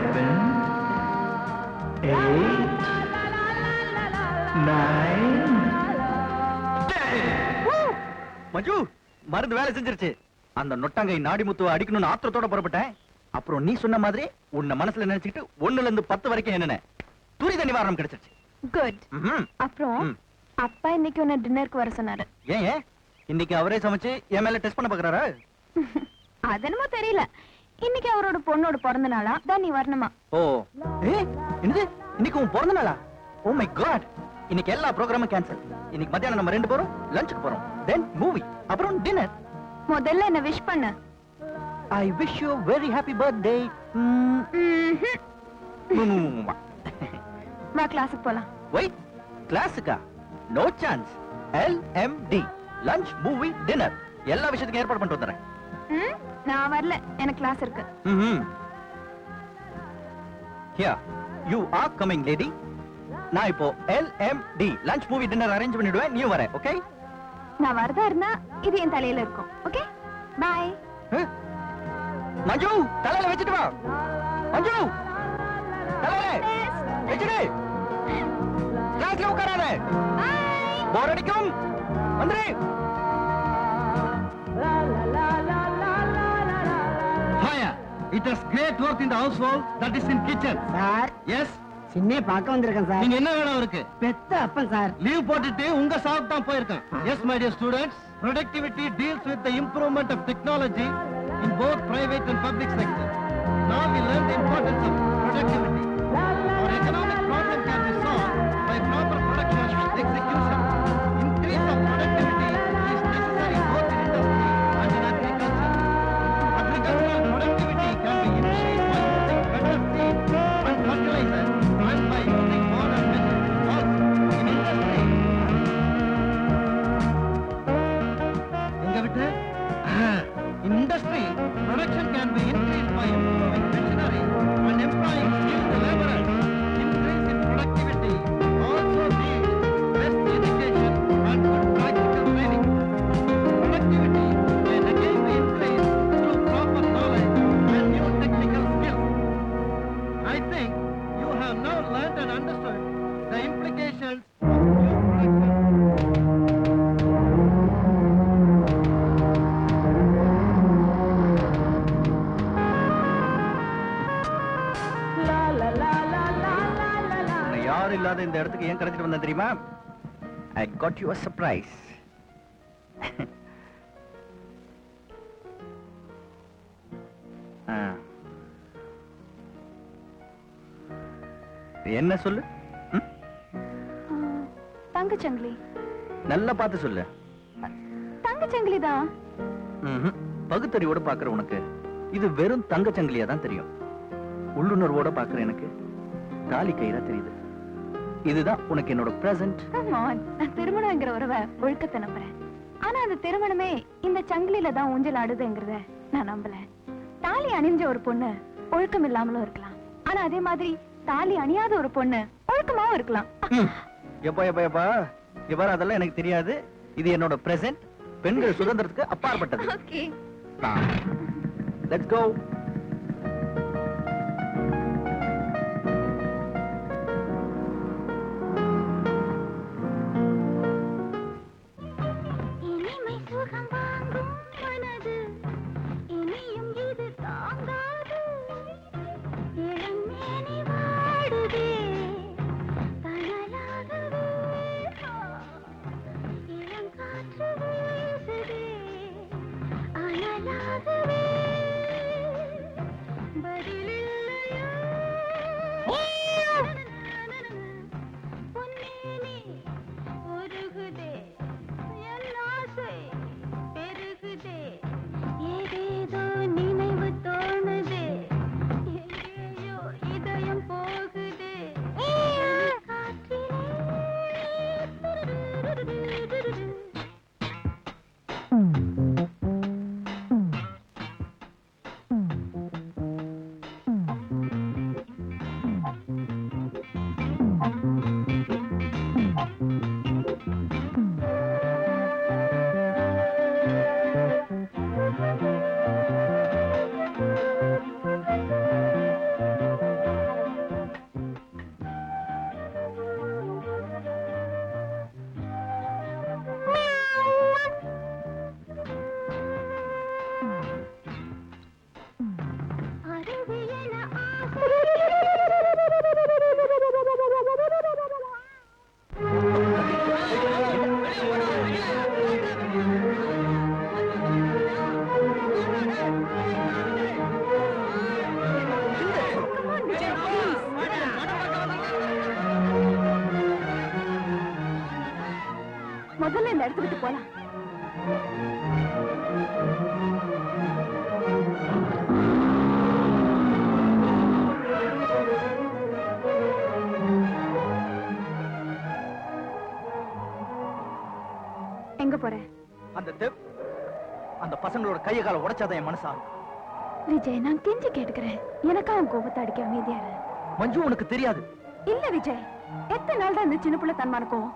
7, 8, 9, 10. மஞ்சு, மருந்து வேலை செஞ்சிருச்சு. அந்த நொட்டாங்கை நாடி முத்துவ அடிக்கணும்னு ஆத்திரத்தோட புறப்பட்டேன். அப்புறம் நீ சொன்ன மாதிரி உன்னை மனசுல நினைச்சிட்டு 1ல இருந்து 10 வரைக்கும் என்னென்ன துரித நிவாரணம் கிடைச்சிருச்சு. குட். அப்புறம் அப்பா இன்னைக்கு உன்னை டின்னருக்கு வர சொன்னாரு. ஏன் இன்னைக்கு அவரே சமைச்சு என் மேல டெஸ்ட் பண்ண பாக்குறாரா? அதனமோ தெரியல. இன்னைக்கு அவரோட பொண்ணோட பிறந்த நாளா தான் நீ வரணுமா? ஓ, என்னது இன்னைக்கு உன் பிறந்த நாளா? ஓ மை காட், இன்னைக்கு எல்லா ப்ரோகிராமும் கேன்சல். இன்னைக்கு மத்தியானம் நம்ம 2 பேரும் லஞ்சுக்கு போறோம், தென் மூவி, அப்புறம் டின்னர். முதல்ல என்ன விஷ் பண்ணு. I wish you very happy birthday. வா கிளாஸுக்கு போலாம். Wait, கிளாஸுக்கா? No chance. LMD, lunch, movie, dinner. எல்லா விஷயத்துக்கும் ஏற்பாடு பண்ணிட்டு வந்துறேன். நான் வரல, எனக்கு கிளாஸ் இருக்கு. Here, you are coming lady. நான் இப்போ LMD, lunch, movie, dinner arrange பண்ணிடுவேன், நீ வர, okay? நான் வரதா இருந்தா இது என் தலையில இருக்கும், ஓகே? பை. மஞ்சு, தலையில வச்சிட்டு வா. மஞ்சு, தலையில வச்சிடு. கிளாஸ்ல உட்காராத. போர் அடிக்கும். வந்துரு. Maya, it has great work in the household, that is in kitchen. Sir. Yes. சின்ன பார்க்க வந்திருக்கேன் சார். நீங்க என்ன வேணும் இருக்கு? பெத்த அப்பன் சார். லீவ் போட்டுட்டு உங்க சாவுக்கு தான் போயிருக்கேன். Yes, my dear students, productivity deals with the improvement of technology in both private and public sector. Now we learn the importance of productivity. Our economic problem can be solved by proper production execution. Increase of productivity is necessary both in industry and in agriculture. Agricultural productivity can be increased by using better seeds and fertilizer and by using modern methods. Also, in industry, in industry, production can be increased by improving machinery and employing skilled laborers. Increase in productivity also needs best education and good practical training. Productivity can again be increased through proper knowledge and new technical skills. I think you have now learned and understood the implications of new production. யாரும் இல்லாத இந்த இடத்துக்கு ஏன் கடத்திட்டு வந்தேன் தெரியுமா? I got you a surprise. என்ன சொல்லு? தங்கச்சங்கிலி. நல்லா பார்த்து சொல்லு. தங்கச்சங்கிலி தான். பகுத்தறிவோட பாக்குற உனக்கு இது வெறும் தங்கச்சங்கிலியா தான் தெரியும். உள்ளுணர்வோட பாக்குற எனக்கு தாலி கயிறா தெரியுது. இதுதான் உனக்கு என்னோட பிரசன்ட். நான் திருமணம்ங்கிற உறவை ஒழுக்கத்தை நம்புறேன். ஆனா அந்த திருமணமே இந்த சங்கிலில தான் ஊஞ்சல் ஆடுதுங்கிறத நான் நம்பல. தாலி அணிஞ்ச ஒரு பொண்ணு ஒழுக்கம் இல்லாமலும் இருக்கலாம். ஆனா அதே மாதிரி தாலி அணியாத ஒரு பொண்ணு ஒழுக்கமாவும் இருக்கலாம். எப்பா எப்பா எப்பா இவ்வாறு அதெல்லாம் எனக்கு தெரியாது. இது என்னோட பிரசன்ட். பெண்கள் சுதந்திரத்துக்கு அப்பாற்பட்டது. Okay, let's go. இந்த இடத்த விட்டு போலாம். எங்க போற? அந்த பசங்களோட கைய கால உடைச்சாதான் என் மனசா. விஜய், நான் கெஞ்சி கேட்டுக்கிறேன், எனக்கா உன் கோபத்தை அடிக்க அமைதியா இரு. மஞ்சு, உனக்கு தெரியாது. இல்ல விஜய், எத்தனை நாள் தான் இந்த சின்ன புள்ள தன்மானக்கும்?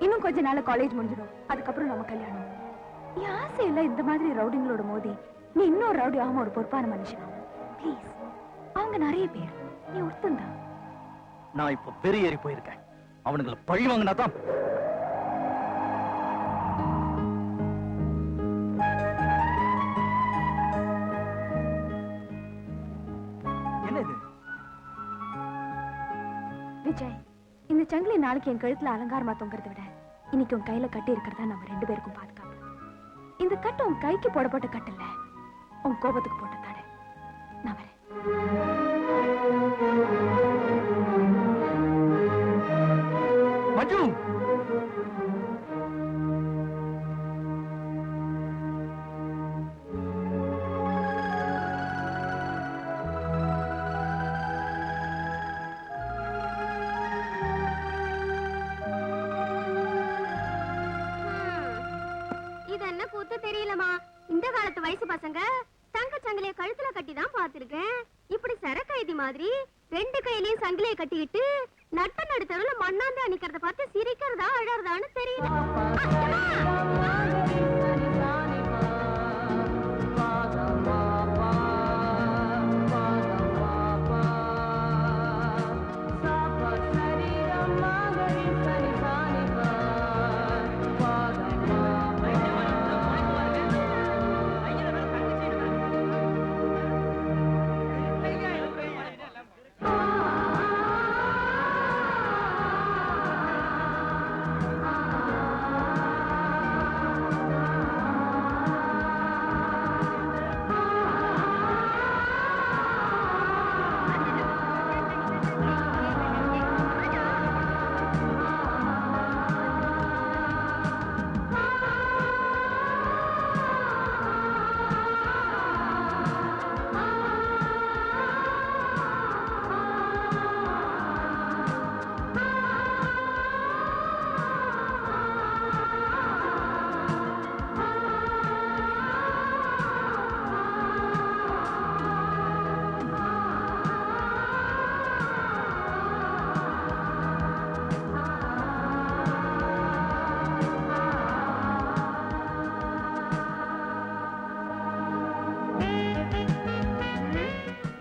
இன்னும் கொஞ்ச நாள் காலேஜ் முடிஞ்சிடும், அதுக்கப்புறம் நம்ம கல்யாணம். என் ஆசை இல்ல இந்த மாதிரி ரவுடிங்களோட மோதி நீ இன்னொரு ரவுடி ஆகாம ஒரு பொறுப்பான மனுஷன். ப்ளீஸ், அவங்க நிறைய பேர், நீ ஒருத்தந்தான். நான் இப்ப வெறியேறி போயிருக்கேன். அவனுங்களை பழி வாங்கினாதான். விஜய், இந்த சங்கிலி நாளைக்கு என் கழுத்துல அலங்காரமா தொங்குறதை விட இன்னைக்கு உன் கையில கட்டி இருக்கிறதா நம்ம 2 பேருக்கும் பாதுகாப்பு. இந்த கட்டு உன் கைக்கு போடப்பட்ட கட்டு இல்ல, உன் கோபத்துக்கு போட்ட தடை. நான் வரேன். மஞ்சு, கூத்து தெரியலமா. இந்த காலத்து வயசு பசங்க தங்க சங்கிலிய கழுத்துல கட்டி தான் பாத்துருக்கேன். இப்படி சரக்கைதி மாதிரி 2 கையிலயும் சங்கிலியை கட்டிக்கிட்டு நட்ட நடுத்தருல மண்ணாந்து அணிக்கிறத பார்த்து சிரிக்கிறதா அழறதான்னு தெரியல.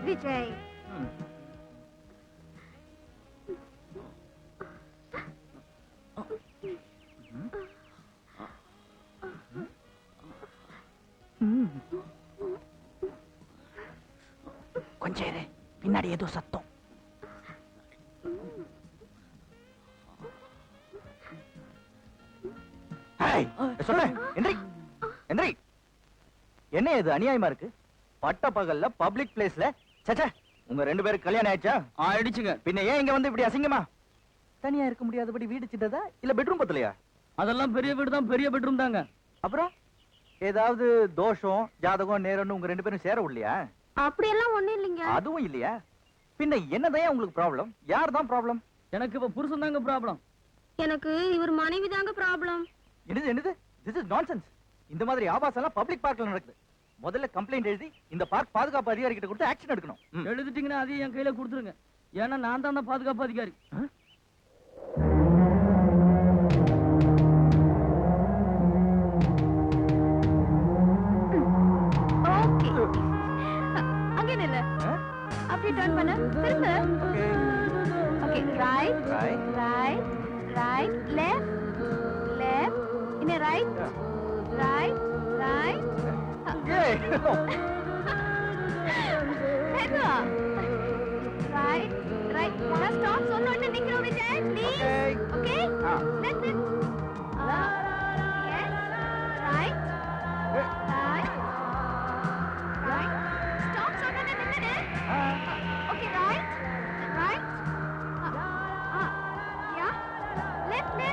விஜய், கொஞ்சம் இரு, பின்னாடி ஏதோ சத்தம். என்ன இது அநியாயமா இருக்கு? பட்ட பகல்ல பப்ளிக் பிளேஸ்ல உங்க 2 பேருக்கு கல்யாணம் ஆயிடுச்சா? ஆயிடுச்சுங்க. பின்ன ஏன் இங்க வந்து இப்படி அசிங்கமா? தனியா இருக்க முடியாதபடி வீடு சின்னதா இல்ல பெட்ரூம் பத்தலையா? அதெல்லாம் பெரிய வீடு தான், பெரிய பெட்ரூம் தாங்க. அப்புறம் ஏதாவது தோஷம் ஜாதகம் நேரம்னு உங்க 2 பேரும் சேர விடலையா? அப்படியெல்லாம் ஒண்ணும் இல்லைங்க. அதுவும் இல்லையா? பின்ன என்னதான் உங்களுக்கு ப்ராப்ளம்? யார் தான் ப்ராப்ளம்? எனக்கு இப்ப புருஷன் தாங்க ப்ராப்ளம். எனக்கு இவர் மனைவி தாங்க ப்ராப்ளம். என்னது? This is nonsense. இந்த மாதிரி ஆபாசம் எல்லாம் பப்ளிக் பார்க்ல நடக்குது. முதல்ல கம்ப்ளைண்ட் எழுதி இந்த பார்க் பாதுகாப்பு அதிகாரி கிட்ட கொடுத்து ஆக்ஷன் எடுக்கணும். எழுதிட்டீங்கன்னா அதையும் என் கையில கொடுத்துருங்க. ஏன்னா நான் தான் பாதுகாப்பு அதிகாரி. அங்கே நில்லு. அப்படியே டர்ன் பண்ணு. திரும்ப. ஓகே, ரைட் லெஃப்ட் இன்ன ரைட் மெதுவா. ரைட் நான் ஸ்டாப் சொன்ன உடனே நிக்கிறோம் Vijay, please. Okay, let's it. Yes, right stop சொன்ன உடனே நின்னு. ஓகே, ரைட் யா, லெஃப்ட்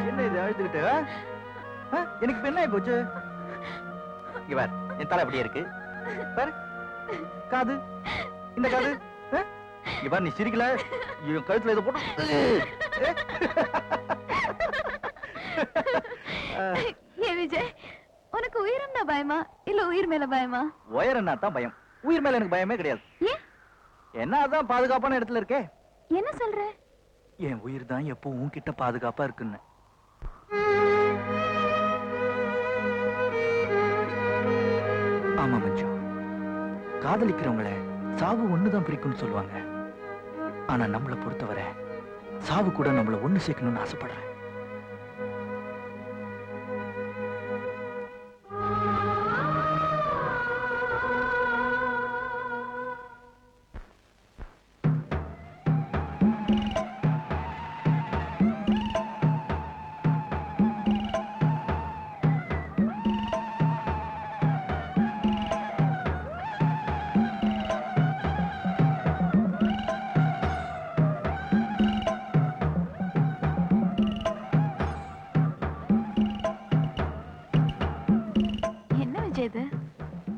என்ன இது அழுதுகிட்டு எனக்கு இப்ப என்ன ஆகி போச்சு இங்க பார் என் தலை அப்படியே இருக்கு பாரு காது இந்த காது இங்க பாரு நீ சிரிக்கல என் கழுத்துல இதை போட்டு ஏ விஜய் உனக்கு உயிரம்னா பயமா இல்ல உயிர் மேல பயமா? உயரன்னா தான் பயம், உயிர் மேல எனக்கு பயமே கிடையாது. ஏன்? என்ன அதான் பாதுகாப்பான இடத்துல இருக்கே. என்ன சொல்ற? என் உயிர் தான் எப்போ உன்கிட்ட பாதுகாப்பா இருக்குன்னு. ஆமா மஞ்சு, காதலிக்கிறவங்கள சாவு ஒண்ணுதான் பிரிக்கும்னு சொல்லுவாங்க. ஆனா நம்மளை பொறுத்தவரை சாவு கூட நம்மள ஒண்ணு சேர்க்கணும்னு ஆசைப்படுறேன்.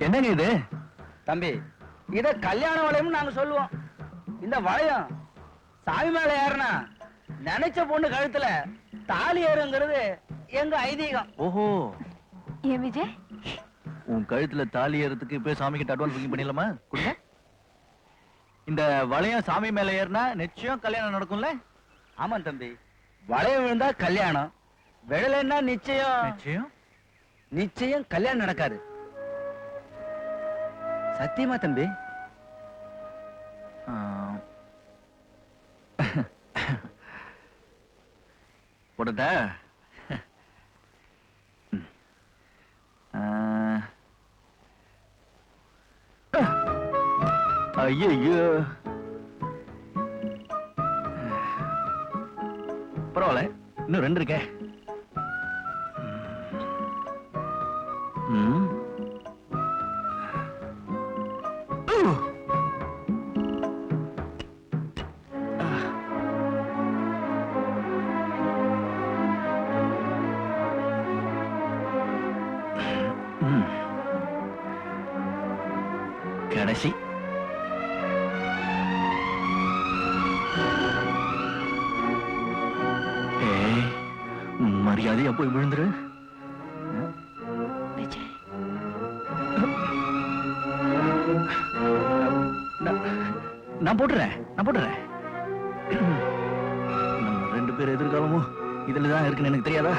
என்னங்க இது? தம்பி, இத கல்யாண வளையம் நாங்க சொல்லுவோம். இந்த வளையம் சாமி மேல ஏறனா நினைச்ச பொண்ணு கழுத்துல தாலி ஏறுங்கிறது எங்க ஐதீகம். ஓஹோ, ஏன் விஜய், உன் கழுத்துல தாலி ஏறதுக்கு இப்ப சாமி கிட்ட அட்வான்ஸ் புக்கிங் பண்ணிடலாமா? கொடுங்க. இந்த வளையம் சாமி மேல ஏறினா நிச்சயம் கல்யாணம் நடக்கும்ல? ஆமா தம்பி, வளையம் விழுந்தா கல்யாணம், விழலைன்னா நிச்சயம் நிச்சயம் நிச்சயம் கல்யாணம் நடக்காது. சத்தியமா தம்பி? போட்டா ஐயோ, பரவாயில்ல, இன்னும் 2 இருக்கே. கடைசி மரியாதையா போய் விழுந்துரு. விஜய், நான் போட்டுறேன். நம்ம 2 பேர் எதிர்காலமும் இதுலதான் இருக்குன்னு எனக்கு தெரியாதா?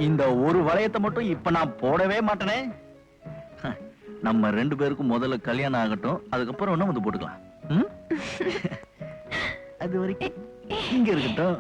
இந்த ஒரு வளையத்தை மட்டும் இப்ப நான் போடவே மாட்டேனே. நம்ம 2 பேருக்கும் முதல்ல கல்யாணம் ஆகட்டும், அதுக்கப்புறம் ஒண்ணு வந்து போட்டுக்கலாம். அது வரைக்கும் இங்க இருக்கட்டும்.